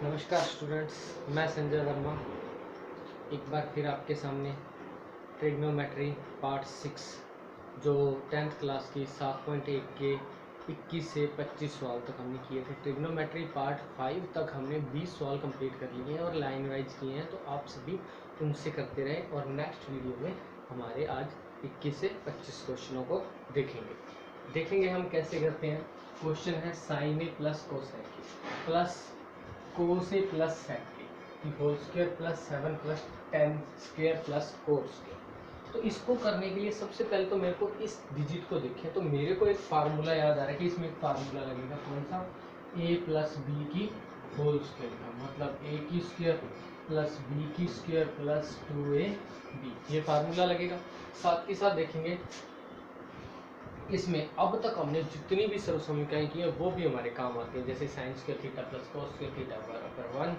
नमस्कार स्टूडेंट्स, मैं संजय वर्मा एक बार फिर आपके सामने ट्रिग्नोमेट्री पार्ट 6 जो 10th क्लास की 7.1 के 21 से 25 सवाल तक हमने किए थे। ट्रिग्नोमेट्री पार्ट 5 तक हमने 20 सवाल कंप्लीट कर लिए हैं और लाइन वाइज किए हैं, तो आप सभी उनसे करते रहें और नेक्स्ट वीडियो में हमारे आज 21 से 25 क्वेश्चनों को देखेंगे हम कैसे करते हैं। क्वेश्चन है sine A plus cosec plus cos A plus sec की whole square plus 7 plus 10 square plus cos square. तो इसको करने के लिए सबसे पहले तो मेरे को इस डिजिट को देखें, तो मेरे को एक फार्मूला याद आ रहा है कि इसमें एक फार्मूला लगेगा। कौन सा? a प्लस बी की होल स्क्वायर का, मतलब a की स्क्वायर प्लस b की स्क्वायर प्लस 2ab, ये फार्मूला लगेगा। साथ ही साथ देखेंगे इसमें अब तक हमने जितनी भी सर्व समीकरण की है वो भी हमारे काम आती है, जैसे sine square theta plus cos square theta बराबर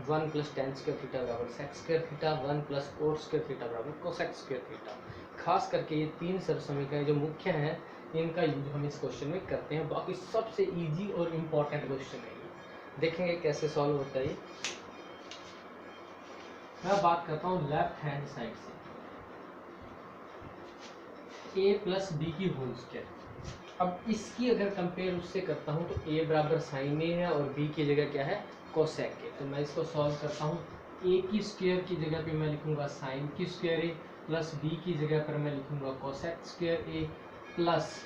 1 प्लस टेन स्क्वायर थीटा बराबर sec square theta 1 plus cot square theta बराबर कोसेक स्क्वायर थीटा। खास करके ये तीन सर्व समीकरण जो मुख्य हैं इनका यूज हम इस क्वेश्चन में करते हैं। बाकी सबसे ईजी और इम्पोर्टेंट क्वेश्चन है ये, देखेंगे कैसे सॉल्व होता है। मैं बात करता हूँ लेफ्ट हैंड साइड से, a प्लस बी की होल स्क्वायर। अब इसकी अगर कंपेयर उससे करता हूँ तो a बराबर साइन ए है और b की जगह क्या है? कोसेक ए। तो मैं इसको सॉल्व करता हूँ। a की स्क्वायर की जगह पे मैं लिखूंगा साइन की स्क्वायर ए प्लस b की जगह पर मैं लिखूंगा कोसेक स्क्वायर ए प्लस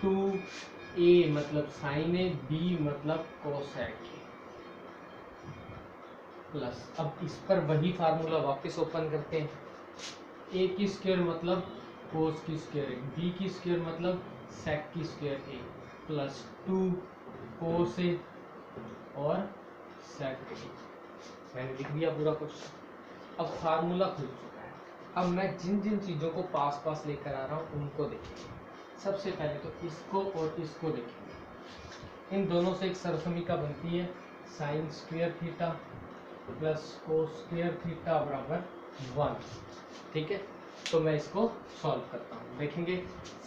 2a मतलब साइन ए, b मतलब कोसेक ए प्लस, अब इस पर वही फार्मूला वापस ओपन करते हैं। a की स्क्वायर मतलब कोस की स्क्वायर ए, b की स्क्वायर मतलब सेक की स्क्वायर ए प्लस 2 कोस ए और सेक ए। मैंने लिख दिया पूरा क्वेश्चन। अब फार्मूला खुल चुका है। अब मैं जिन जिन चीज़ों को पास पास लेकर आ रहा हूँ उनको देखेंगे। सबसे पहले तो इसको और इसको देखेंगे। इन दोनों से एक सरसमीका बनती है sign square theta plus cos square theta बराबर 1। ठीक है, तो मैं इसको सॉल्व करता हूँ। देखेंगे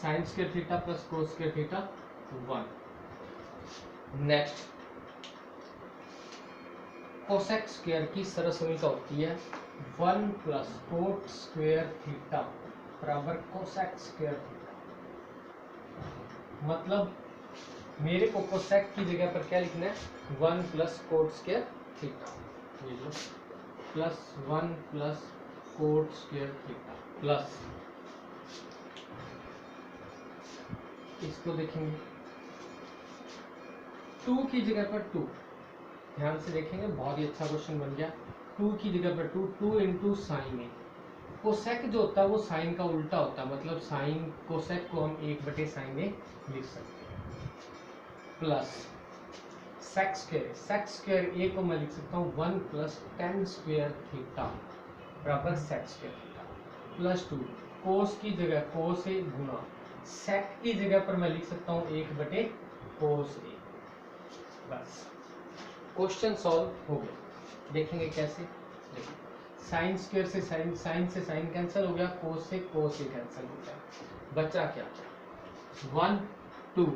sign square theta plus cos square theta 1। Next cosec square की सरसमीका होती है 1 प्लस कोट स्क्वायर थीटा बराबर कोसेक स्क्वायर थीटा। मतलब मेरे को कोसेक की जगह पर क्या लिखना है? 1 प्लस कोट स्क्वायर थीटा, ये लो, plus 1 plus cot square theta plus, इसको देखेंगे 2 की जगह पर 2, ध्यान से देखेंगे, बहुत ही अच्छा क्वेश्चन बन गया। 2 की जगह पर 2 इंटू साइन ए। कोसेक जो होता है वो साइन का उल्टा होता है, मतलब साइन कोसेक को हम 1/साइन ए लिख सकते हैं प्लस सेक स्क्वायर ए को मैं लिख सकता हूँ 1 प्लस टेन स्क्वायर थीटा बराबर सेक स्क्वायर थीटा प्लस 2 कोस की जगह कोस ए गुना सेक की जगह पर मैं लिख सकता हूँ 1/कोस ए। बस क्वेश्चन सॉल्व हो गया। देखेंगे कैसे। देखिए साइन स्क्वायर से साइन से साइन कैंसिल हो गया, कोस से कोस ए कैंसिल हो गया, बचा क्या? 1 2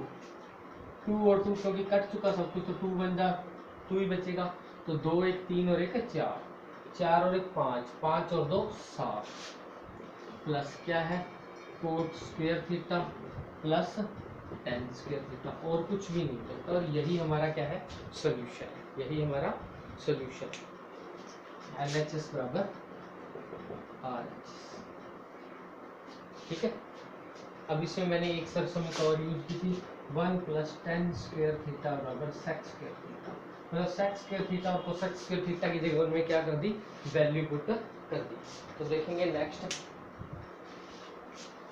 2 और 2 क्योंकि कट चुका सब कुछ, तो 2 बन जा 2 ही बचेगा। तो 2 1 3 और 1 4, 4 और 1 5, 5 और 2 7 प्लस क्या है? Coat square theta plus tan square theta, और कुछ भी नहीं होता। और यही हमारा क्या है? सोल्यूशन है। यही हमारा सोल्यूशन है। LHS बराबर RHS। ठीक है, अब इसमें मैंने एक सरसमीका और यूज की थी 1 प्लस टेन स्क्वायर थीटा बराबर सेक स्क्वायर थीटा, मतलब सेक स्क्वायर थीटा और कोसेक स्क्वायर थीटा की जगह में क्या कर दी? वैल्यू पुट कर दी। तो देखेंगे next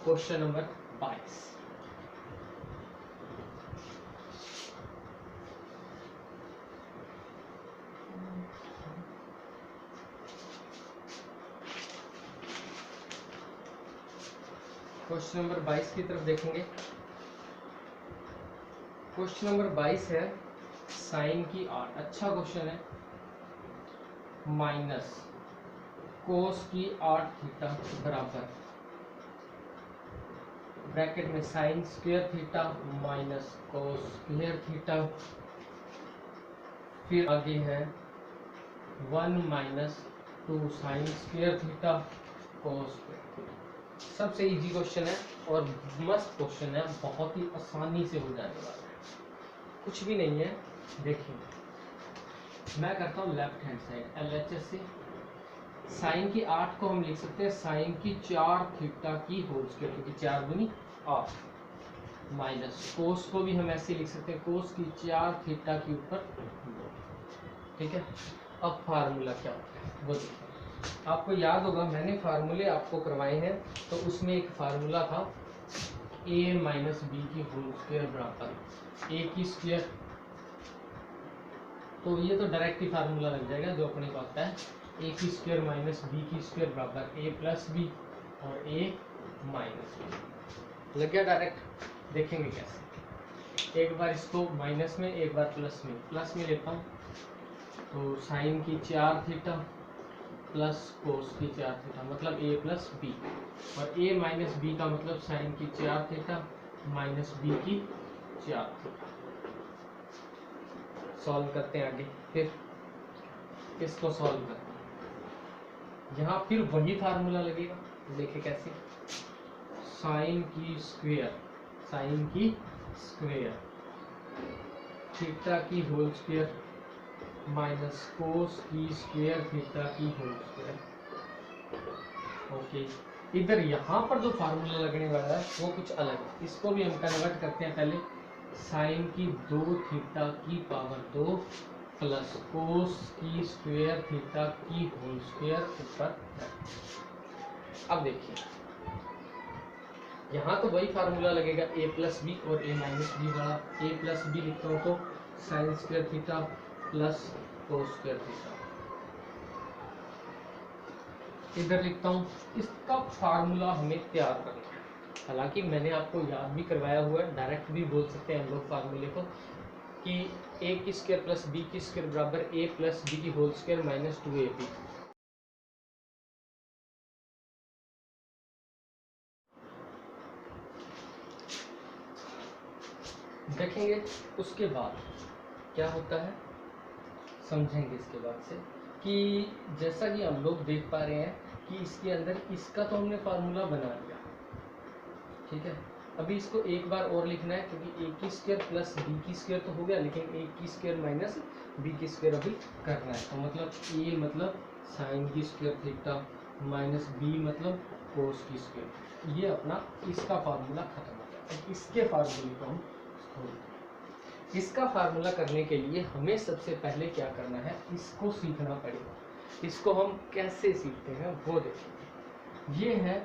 question number 22। Question number 22 की तरफ देखेंगे। क्वेश्चन नंबर 22 है साइन की 8, अच्छा क्वेश्चन है, माइनस कोस की 8 थीटा बराबर ब्रैकेट में साइन स्क्वायर थीटा माइनस कोस स्क्वायर थीटा, फिर आगे है 1 minus 2 sign square theta cos square. सबसे इजी क्वेश्चन है और मस्त क्वेश्चन है, बहुत ही आसानी से हो जाने वाला है, कुछ भी नहीं है। देखिए मैं करता हूँ लेफ्ट हैंड साइड LHS से। साइन की 8 को हम लिख सकते हैं साइन की 4 थीटा की होल स्क्वायर, क्योंकि 4 दूनी 8, माइनस कोस को भी हम ऐसे लिख सकते हैं कोस की 4 थीटा के ऊपर 2। ठीक है, अब फार्मूला क्या होता है वो देखिए। आपको याद होगा मैंने फार्मूले आपको करवाए हैं, तो उसमें एक फार्मूला था a माइनस बी की होल स्क्वायर बराबर a की स्क्वायर। तो ये तो डायरेक्ट ही फार्मूला लग जाएगा जो अपने को आता है, a की स्क्वायर माइनस बी की स्क्वायर बराबर a प्लस बी और a माइनस बी। लग गया डायरेक्ट। देखेंगे कैसे, एक बार इसको माइनस में एक बार प्लस में लेता हूँ। तो साइन की 4 थीटा प्लस कोस की 4 थीटा मतलब a प्लस बी, और a माइनस बी का मतलब साइन की 4 थीटा माइनस बी की 4 थीटा। सॉल्व करते हैं आगे, फिर इसको सॉल्व करते हैं। यहाँ फिर वही फार्मूला लगेगा, देखे कैसे, साइन की स्क्वायर थीटा की होल स्क्वायर माइनस कोस की स्क्वायर थीटा की होल स्क्वायर। ओके, इधर यहाँ पर जो फार्मूला लगने वाला है वो कुछ अलग है, इसको भी हम कन्वर्ट करते हैं पहले। साइन की 2 थीटा की पावर 2 प्लस कोस की स्क्वायर थीटा की होल स्क्वायर ऊपर। अब देखिए यहाँ तो वही फार्मूला लगेगा a प्लस बी और a माइनस बी वाला। a प्लस बी लिखता हूँ तो sign square theta plus cos square theta, इधर लिखता हूँ। इसका फार्मूला हमें तैयार करना है, हालांकि मैंने आपको याद भी करवाया हुआ है, डायरेक्ट भी बोल सकते हैं हम लोग फार्मूले को कि a की स्क्वायर प्लस b की स्क्वायर बराबर a प्लस बी की होल स्क्वायर माइनस 2ab। देखेंगे उसके बाद क्या होता है, समझेंगे इसके बाद से कि जैसा कि हम लोग देख पा रहे हैं कि इसके अंदर इसका तो हमने फार्मूला बना लिया, ठीक है। अभी इसको एक बार और लिखना है, क्योंकि a की स्क्वायर प्लस b की स्क्वायर तो हो गया, लेकिन a की स्क्वायर माइनस b की स्क्वायर अभी करना है। तो मतलब a मतलब साइन की स्क्वायर थीटा माइनस b मतलब कोस की स्क्वायर। ये अपना इसका फार्मूला खत्म हो गया। अब इसके फार्मूले को हम इसका फार्मूला करने के लिए हमें सबसे पहले क्या करना है, इसको सीखना पड़ेगा। इसको हम कैसे सीखते हैं वो देखेंगे। ये है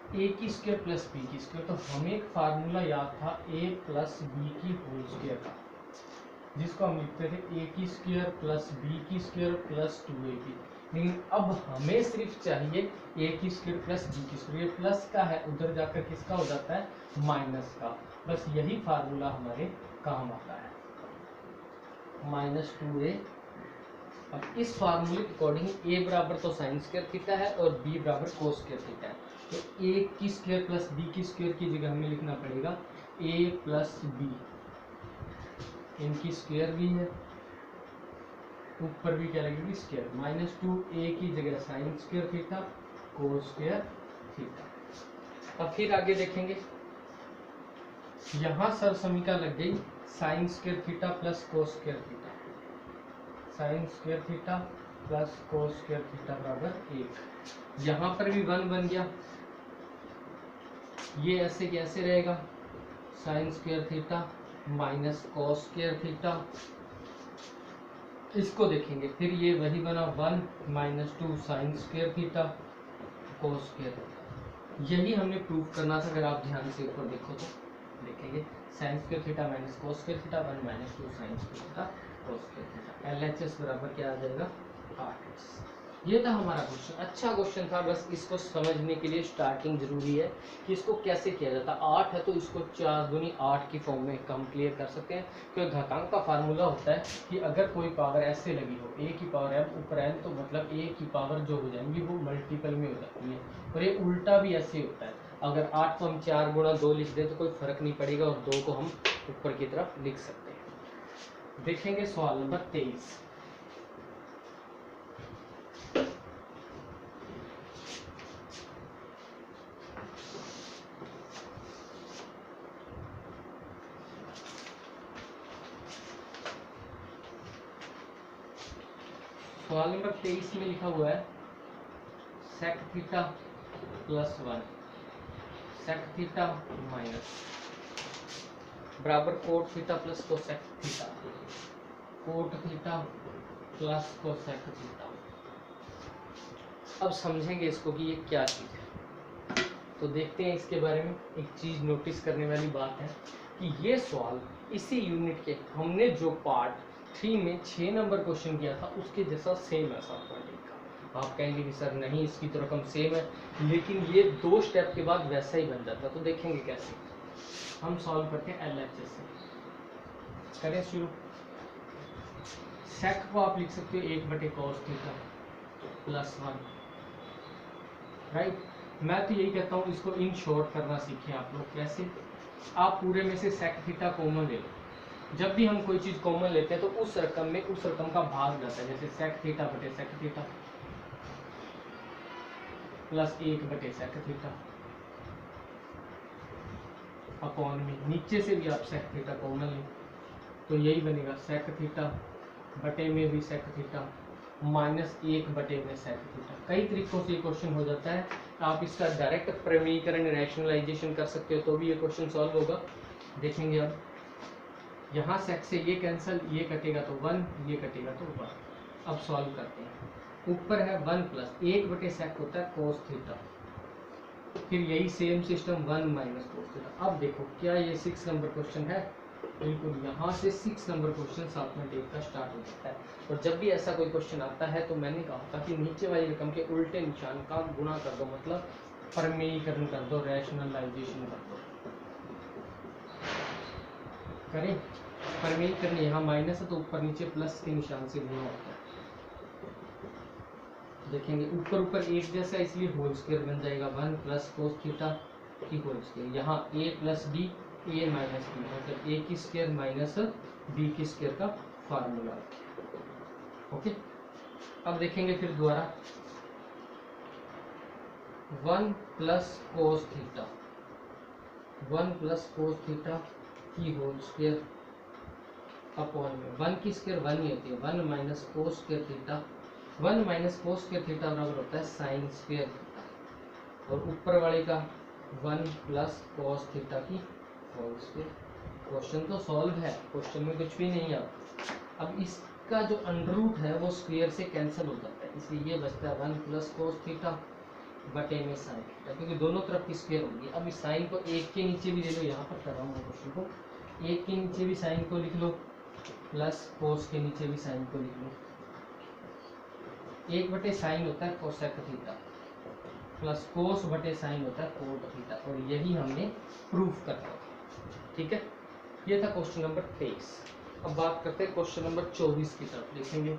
a की स्क्वायर प्लस b की स्क्वायर, तो हमें एक फार्मूला याद था a प्लस बी की होल स्क्वायर का, जिसको हम लिखते थे a की स्क्वायर प्लस b की स्क्वायर प्लस 2ab। लेकिन अब हमें सिर्फ चाहिए a की स्क्वायर प्लस b की स्क्वायर। ये प्लस का है, उधर जाकर किसका हो जाता है, माइनस का। बस यही फार्मूला हमारे काम आता है, माइनस 2a। अब इस फार्मूले के अकॉर्डिंग a बराबर तो साइन स्क्वायर थीटा है और b बराबर कोस स्क्वायर थीटा है, तो a की स्क्वायर प्लस b की स्क्वायर की जगह हमें लिखना पड़ेगा a प्लस b। इनकी स्क्वायर भी है, ऊपर भी क्या लगेगी स्क्वायर, माइनस 2a की जगह sign square theta cos square theta. अब फिर आगे देखेंगे, यहाँ सर समीका लग गई sign square theta plus cos square theta, sign square theta plus cos square theta बराबर 1। यहाँ पर भी 1 बन गया, ये ऐसे कैसे रहेगा, साइन स्क्वायर थीटा माइनस कोस स्क्वायर थीटा। इसको देखेंगे फिर ये वही बना 1 minus 2 sign square theta cos square theta. यही हमने प्रूव करना था, अगर आप ध्यान से ऊपर देखो तो देखेंगे साइन स्क्वायर थीटा माइनस कोस square theta 1 minus 2 sign square theta cos square theta. LHS बराबर क्या आ जाएगा 8। ये था हमारा क्वेश्चन, अच्छा क्वेश्चन था। बस इसको समझने के लिए स्टार्टिंग जरूरी है कि इसको कैसे किया जाता है। 8 है तो इसको 4 दूनी 8 की फॉर्म में हम क्लियर कर सकते हैं, क्योंकि घातांक का फार्मूला होता है कि अगर कोई पावर ऐसे लगी हो a की पावर m ऊपर n, तो मतलब a की पावर जो हो जाएंगी वो मल्टीपल में हो जाती है, और ये उल्टा भी ऐसे होता है। अगर 8 को हम 4 गुणा 2 लिख दें तो कोई फर्क नहीं पड़ेगा, और 2 को हम ऊपर की तरफ लिख सकते हैं। देखेंगे सवाल नंबर 23। सवाल नंबर 23 में लिखा हुआ है sec theta plus 1 sec theta minus बराबर cot theta plus cosec theta, cot theta plus cosec theta. अब समझेंगे इसको कि ये क्या चीज़ है, तो देखते हैं इसके बारे में। एक चीज़ नोटिस करने वाली बात है कि ये सवाल इसी यूनिट के हमने जो पार्ट 3 में 6 नंबर क्वेश्चन किया था उसके जैसा सेम है 7.1 का। आप कहेंगे कि सर नहीं इसकी तो रकम सेम है, लेकिन ये 2 स्टेप के बाद वैसा ही बन जाता। तो देखेंगे कैसे हम सॉल्व करते हैं LHS से। करें शुरू। सेक को आप लिख सकते हो 1/cos थीटा प्लस 1, राइट। मैं तो यही कहता हूँ इसको इन शॉर्ट करना सीखें आप लोग। कैसे? आप पूरे में से सेक थीटा कॉमन ले लो। जब भी हम कोई चीज़ कॉमन लेते हैं तो उस रकम में उस रकम का भाग जाता है। जैसे सेक थीटा बटे सेक थीटा प्लस 1/सेक थीटा अपॉन में, नीचे से भी आप सेक थीटा कॉमन लें तो यही बनेगा सेक थीटा बटे में भी सेक थीटा माइनस 1/सेक थीटा। कई तरीकों से ये क्वेश्चन हो जाता है। आप इसका डायरेक्ट प्रमेयीकरण रैशनलाइजेशन कर सकते हो तो भी ये क्वेश्चन सॉल्व होगा। देखेंगे अब यहाँ सेक से ये कैंसिल, ये कटेगा तो 1, ये कटेगा तो 1। अब सॉल्व करते हैं। ऊपर है 1 प्लस 1/सेक होता है कोस थीटा, फिर यही same system 1 minus cos theta. अब देखो क्या ये 6 नंबर क्वेश्चन है? बिल्कुल, यहाँ से 6 नंबर क्वेश्चन 7.1 का स्टार्ट हो जाता है। और जब भी ऐसा कोई क्वेश्चन आता है तो मैंने कहा था कि नीचे वाली रकम के उल्टे निशान का गुणा कर दो, मतलब प्रमेयीकरण कर दो, रैशनलाइजेशन कर दो। करें प्रमेयीकरण, यहाँ माइनस है तो ऊपर नीचे प्लस के निशान से गुणा होता है। देखेंगे ऊपर ऊपर एक जैसा इसलिए होल स्क्वायर बन जाएगा 1 प्लस कोस थीटा की होल स्क्वायर। यहाँ a plus b a minus b, मतलब a की स्क्वायर माइनस b की स्क्वायर का फार्मूला। ओके, अब देखेंगे फिर दोबारा 1 plus cos theta, 1 plus cos theta की होल स्क्वायर अपॉन में 1 की स्क्वायर 1 ही होती है, 1 minus cos square theta, 1 minus cos square theta बराबर होता है साइन स्क्वायर थीटा, और ऊपर वाले का 1 प्लस कोस थीटा की होल स्क्वायर। क्वेश्चन तो सॉल्व है, क्वेश्चन में कुछ भी नहीं है। अब इसका जो अंडर रूट है वो स्क्वायर से कैंसिल हो जाता है, इसलिए ये बचता है 1 प्लस कोस थीटा बटे में साइन थीटा, क्योंकि दोनों तरफ की स्क्वायर होगी। अब इस साइन को एक के नीचे भी ले लो, यहाँ पर कर रहा हूँ क्वेश्चन को, एक के नीचे भी साइन को लिख लो प्लस कोस के नीचे भी साइन को लिख लो। 1/साइन होता है कोसेक थीटा प्लस कोस बटे साइन होता है कोट थीटा, और यही हमने प्रूफ करना था। ठीक है, ये था क्वेश्चन नंबर 23। अब बात करते हैं क्वेश्चन नंबर 24 की तरफ। देखेंगे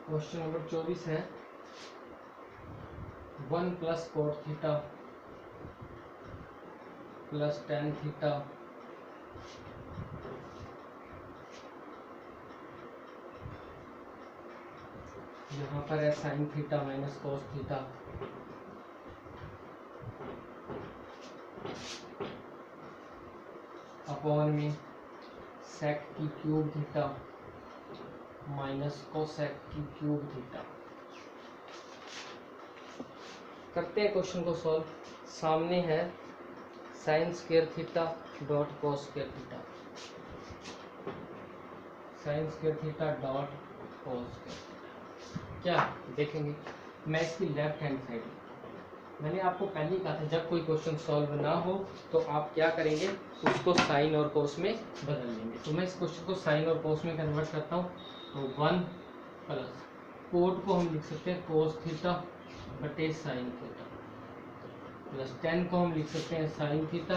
क्वेश्चन नंबर 24 है 1 plus coat theta plus tan theta यहाँ पर है sine theta minus cos theta upon में सेक की क्यूब थीटा माइनस कोसेक की क्यूब थीटा। करते हैं क्वेश्चन को सॉल्व। सामने है साइन स्क्वायर थीटा डॉट कोस square theta, sign square theta dot cos square. क्या देखेंगे, मैं इसकी लेफ्ट हैंड साइड, मैंने आपको पहले ही कहा था जब कोई क्वेश्चन सॉल्व ना हो तो आप क्या करेंगे, उसको साइन और कोस में बदल लेंगे। तो मैं इस क्वेश्चन को साइन और कोस में कन्वर्ट करता हूँ। तो 1 प्लस कोट को हम लिख सकते हैं कोस थीटा बटे साइन थीटा प्लस 10 को हम लिख सकते हैं साइन थीटा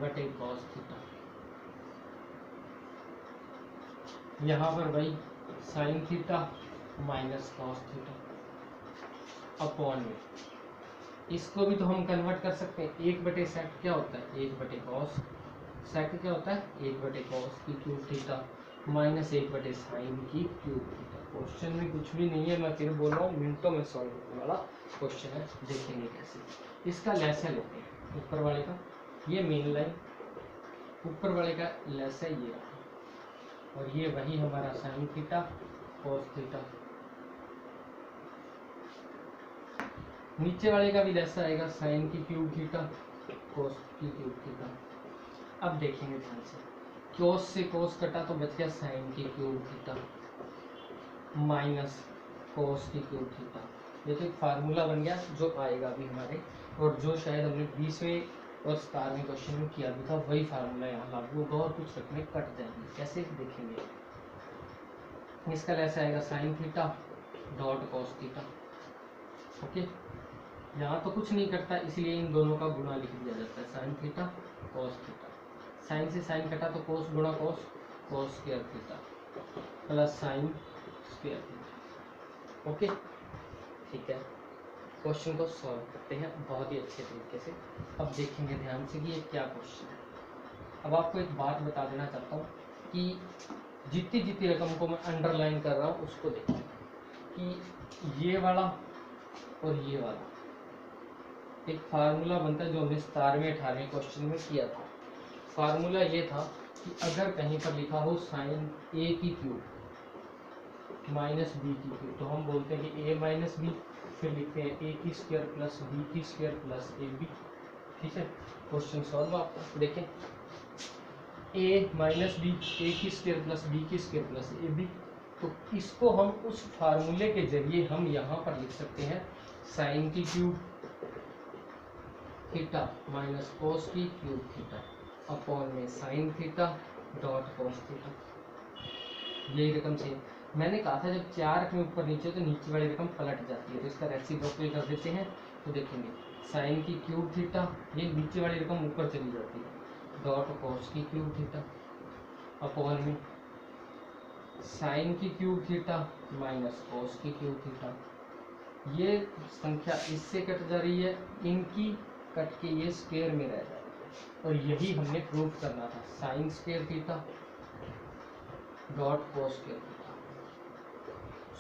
बटे कॉस थीटा। यहाँ पर भाई sign theta minus cos theta upon में, इसको भी तो हम कन्वर्ट कर सकते हैं। 1/सेक क्या होता है, 1/कॉस, सेक क्या होता है 1/कॉस की क्यूब थीटा माइनस 1 बटे साइन की क्यूब थीटा। क्वेश्चन में कुछ भी नहीं है, मैं फिर बोल रहा हूँ, मिनटों में सॉल्व होने वाला क्वेश्चन है। देखेंगे कैसे। इसका लेसा लेते हैं, ऊपर वाले का, ये मेन लाइन, ऊपर वाले का लेसा ये रहा, और ये वही हमारा साइन थीटा कोस थीटा। नीचे वाले का भी लेसा आएगा, साइन की क्यूब थीटा कोस की क्यूब थीटा। अब देखेंगे ध्यान से, कोस से कोस कटा तो बच गया साइन की क्यूब थीटा माइनस कोस की क्यूब थीटा। देखिए फार्मूला बन गया जो आएगा अभी हमारे, और जो शायद हमने 20वें और 17वें क्वेश्चन में किया भी था, वही फार्मूला यहाँ लागू होगा और कुछ रकमें कट जाएंगी। कैसे देखेंगे, इसका ऐसा आएगा sine theta dot cos theta. Okay, यहाँ तो कुछ नहीं करता, इसलिए इन दोनों का गुणा लिख दिया जाता है, sine theta cos theta. Sine से साइन कटा तो कोस गुणा cos, cos square theta plus sine square theta. Okay, ठीक है। क्वेश्चन को सॉल्व करते हैं बहुत ही अच्छे तरीके से। अब देखेंगे ध्यान से कि ये क्या क्वेश्चन है। अब आपको एक बात बता देना चाहता हूँ कि जितनी जितनी रकम को मैं अंडरलाइन कर रहा हूँ उसको देखें कि ये वाला और ये वाला एक फार्मूला बनता है जो हमने 17वें 18वें क्वेश्चन में किया था। फार्मूला ये था कि अगर कहीं पर लिखा हो साइन ए की क्यूब माइनस बी की क्यूब, तो हम बोलते हैं कि ए माइनस बी, फिर लिखते हैं ए की स्क्वायर प्लस बी की स्क्वायर प्लस ए बी। ठीक है, क्वेश्चन सॉल्व आपका देखें, ए माइनस बी, ए की स्क्वायर प्लस बी की स्क्वायर प्लस ए बी। तो इसको हम उस फार्मूले के जरिए हम यहाँ पर लिख सकते हैं साइन की क्यूब थीटा माइनस कोस की क्यूब थीटा अपॉन में sine theta dot cos theta. यही रकम से मैंने कहा था जब चार रकम ऊपर नीचे तो नीचे वाली रकम पलट जाती है, तो इसका रेसिप्रोकल कर देते हैं। तो देखेंगे साइन की क्यूब थीटा, ये नीचे वाली रकम ऊपर चली जाती है, डॉट कोस की क्यूब थीटा अपॉन में साइन की क्यूब थीटा माइनस कोस की क्यूब थीटा। ये संख्या इससे कट जा रही है, इनकी कट के ये स्क्वायर में रह जाएगा, और यही हमने प्रूव करना था, साइन स्क्वायर थीटा डॉट कोस स्क्वायर थीटा।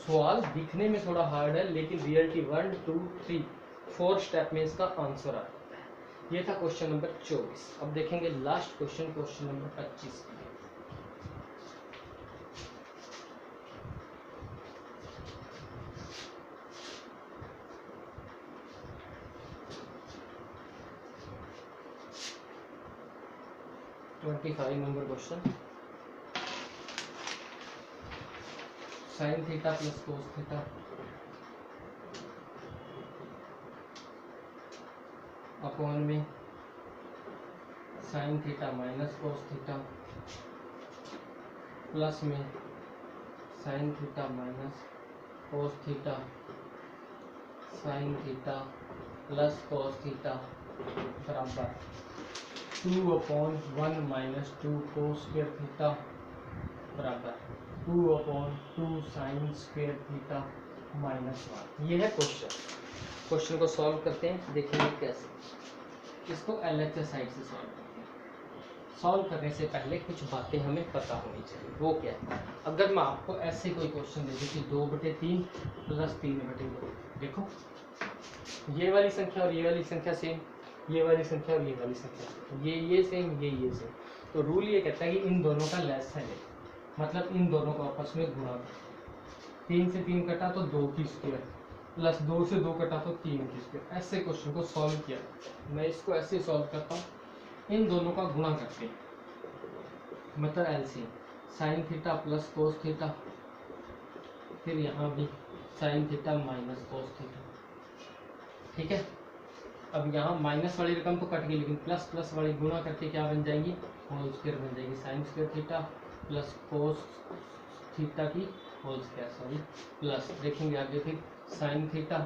सवाल दिखने में थोड़ा हार्ड है, लेकिन रियलिटी 1 2 3 4 स्टेप में इसका आंसर आ जाता है। ये था क्वेश्चन नंबर 24। अब देखेंगे last question, question number 25। Number question, sine theta plus cos theta upon में sine theta minus cos theta plus में sine theta minus cos theta sine theta plus cos theta बराबर 2/1 minus 2 कोस square theta बराबर 2/2 sign square theta minus 1। ये है question. Question को solve करते हैं, देखेंगे कैसे। इसको LHS साइड से सॉल्व करते हैं। सॉल्व करने से पहले कुछ बातें हमें पता होनी चाहिए। वो क्या है, अगर मैं आपको ऐसे कोई क्वेश्चन दे दूँ कि 2/3 प्लस 3/2, देखो ये वाली संख्या और ये वाली संख्या सेम, ये वाली संख्या और ये वाली संख्या, ये सेम, ये सेम, तो रूल ये कहता है कि इन दोनों का लेस है, मतलब इन दोनों को आपस में गुणा करो। 3 से 3 कटा तो 2 की स्क्वायर प्लस 2 से 2 कटा तो 3 की स्क्वायर। ऐसे क्वेश्चन को सॉल्व किया, मैं इसको ऐसे सॉल्व करता हूँ, इन दोनों का गुणा करके, मतलब LCM, sign theta plus cos theta, फिर यहाँ भी sign theta minus cos theta. ठीक है, अब यहाँ माइनस वाली रकम तो कट गई, लेकिन प्लस प्लस वाली गुणा करके क्या बन जाएगी, होल स्क्वायर बन जाएगी। Sign square theta plus cos theta की होल स्क्वायर, सॉरी प्लस, देखेंगे आगे फिर sign theta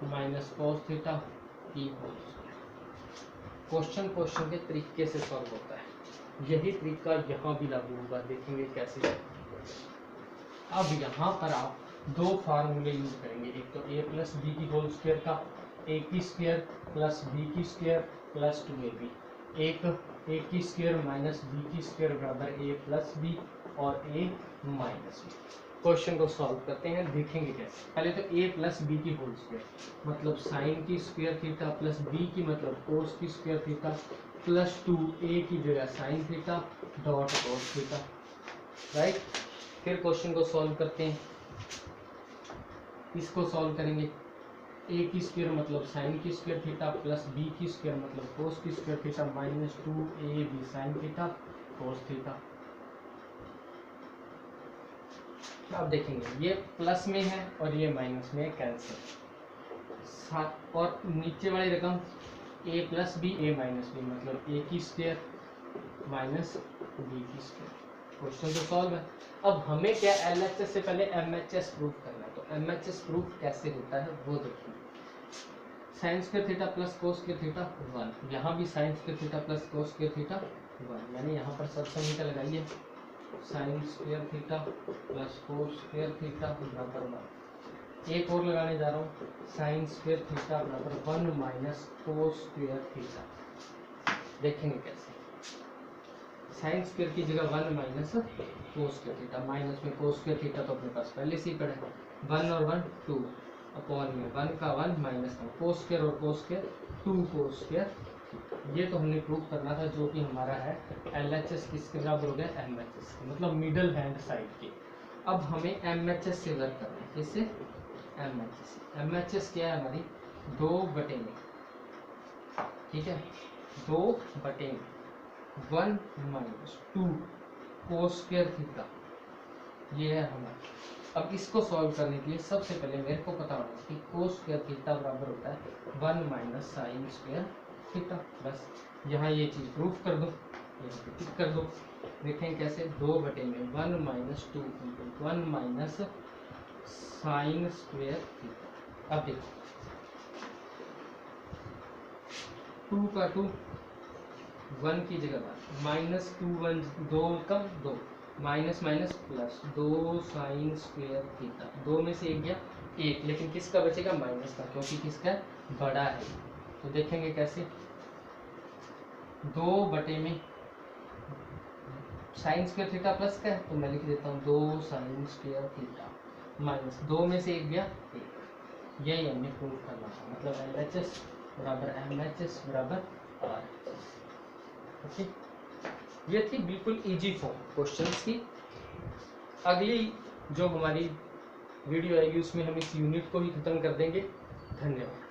minus cos theta की होल स्क्वायर। क्वेश्चन के तरीके से सॉल्व होता है, यही तरीका यहाँ भी लागू होगा, देखेंगे कैसे। अब यहाँ पर आप दो फार्मूले यूज करेंगे, एक तो a प्लस बी की होल स्क्वायर का, a की स्क्वायर प्लस b की स्क्वायर प्लस 2ab, एक a की स्क्वायर माइनस b की स्क्वायर बराबर a प्लस b और a माइनस बी। क्वेश्चन को सॉल्व करते हैं, देखेंगे कैसे। पहले तो a प्लस बी की होल स्क्वायर मतलब साइन की स्क्वायर थीटा प्लस b की मतलब कोस की स्क्वायर थीटा प्लस 2a की जगह sine theta dot cos theta, right. फिर क्वेश्चन को सॉल्व करते हैं, इसको सॉल्व करेंगे। a की स्क्वायर मतलब साइन की स्क्वायर थीटा प्लस b की स्क्वायर मतलब कोस की square theta minus 2ab sign theta cos theta. अब देखेंगे ये प्लस में है और ये माइनस में है, कैंसिल। और नीचे वाली रकम a plus B a minus B मतलब a की स्क्वायर माइनस b की स्क्वायर। क्वेश्चन तो सॉल्व है। अब हमें क्या LHS से पहले MHS प्रूफ करना है, तो MHS प्रूफ कैसे होता है वो देखिए। Sign square theta plus cos square theta 1, यहाँ भी sign square theta plus cos square theta 1, यानी यहाँ पर सब समीकरण लगाइए। Sign square theta plus cos square theta बराबर 1। एक और लगाने जा रहा हूँ, साइन स्क्वायर थीटा बराबर 1 माइनस कोस स्क्वायर थीटा। देखेंगे कैसे। साइन स्क्वायर की जगह 1 minus cos square theta, minus में कोस स्क्वायर थीटा तो अपने पास पहले से ही पड़ा है, 1 और 1 2 अपॉन में 1 का 1 माइनस का कोस स्क्वायर और कोस स्क्वायर 2 कोस स्क्वायर। ये तो हमने प्रूव करना था, जो कि हमारा है LHS किसके बराबर हो गया MHS, मतलब मिडल हैंड साइड के। अब हमें MHS से वर्क करना है, किससे MHS क्या है हमारी 2/में, ठीक है 2/में 1 माइनस 2 कोस स्क्वायर थीटा, ये है हमारा। अब इसको सॉल्व करने के लिए सबसे पहले मेरे को पता होना चाहिए कि कोस स्क्वायर थीटा बराबर होता है 1 माइनस साइन स्क्वायर थीटा। बस यहाँ ये चीज़ प्रूफ कर दो, यहाँ टिक कर दो। देखें कैसे, 2/में 1 minus 2 into 1 minus sign square theta. अब देखो 2 का 2 1 की जगह माइनस 2 1 2 कम 2 minus minus plus 2 sign square theta, 2 में से एक गया 1, लेकिन किसका बचेगा माइनस का, क्योंकि किसका बड़ा है। तो देखेंगे कैसे, 2/में साइन स्क्वायर थीटा प्लस का है तो मैं लिख देता हूँ 2 साइन स्क्वायर थीटा माइनस 2 में से एक गया 1। यही हमने प्रूव करना था, मतलब LHS बराबर MHS बराबर RHS। ओके, ये थी बिल्कुल इजी फॉर्म क्वेश्चंस की। अगली जो हमारी वीडियो आएगी उसमें हम इस यूनिट को ही खत्म कर देंगे। धन्यवाद।